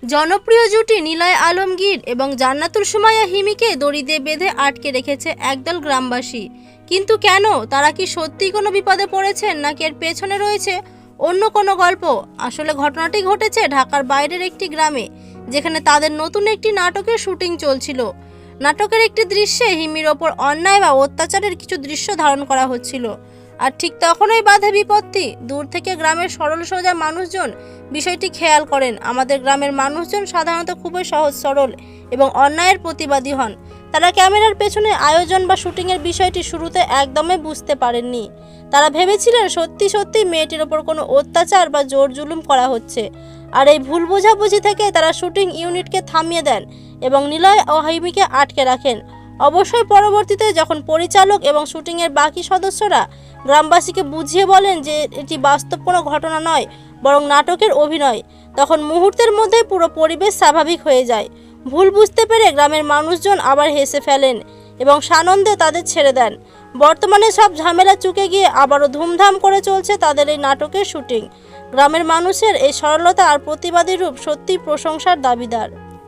জনপ্রিয় জুটি নিলয় আলমগীর এবং জান্নাতুল সুমাইয়া হিমিকে দড়ি দিয়ে বেঁধে আটকে রেখেছে একদল গ্রামবাসী। কিন্তু কেন? তারা কি সত্যিই কোনো বিপদে পড়েছেন, নাকি এর পেছনে রয়েছে অন্য কোনো গল্প? আসলে ঘটনাটি ঘটেছে ঢাকার বাইরের একটি গ্রামে, যেখানে তাদের নতুন একটি নাটকের শুটিং চলছিল। নাটকের একটি দৃশ্যে হিমির ওপর অন্যায় বা অত্যাচারের কিছু দৃশ্য ধারণ করা হচ্ছিল। আর ঠিক তখনই বাধে বিপত্তি। দূর থেকে গ্রামের সরল সোজা মানুষজন বিষয়টি খেয়াল করেন। আমাদের গ্রামের মানুষজন সাধারণত খুবই সহজ সরল এবং অন্যায়ের প্রতিবাদী হন। তারা ক্যামেরার পেছনে আয়োজন বা শুটিংয়ের বিষয়টি শুরুতে একদমই বুঝতে পারেননি। তারা ভেবেছিলেন সত্যি সত্যি মেয়েটির ওপর কোনো অত্যাচার বা জোর জুলুম করা হচ্ছে। আর এই ভুল বোঝাবুঝি থেকে তারা শুটিং ইউনিটকে থামিয়ে দেন এবং নিলয় ও হিমিকে আটকে রাখেন। অবশ্যই পরবর্তীতে যখন পরিচালক এবং শুটিংয়ের বাকি সদস্যরা গ্রামবাসীকে বুঝিয়ে বলেন যে এটি বাস্তব কোনো ঘটনা নয়, বরং নাটকের অভিনয়, তখন মুহূর্তের মধ্যে পুরো পরিবেশ স্বাভাবিক হয়ে যায়। ভুল বুঝতে পেরে গ্রামের মানুষজন আবার হেসে ফেলেন এবং সানন্দে তাদের ছেড়ে দেন। বর্তমানে সব ঝামেলা চুকে গিয়ে আবারও ধুমধাম করে চলছে তাদের এই নাটকের শুটিং। গ্রামের মানুষের এই সরলতা আর প্রতিবাদী রূপ সত্যিই প্রশংসার দাবিদার।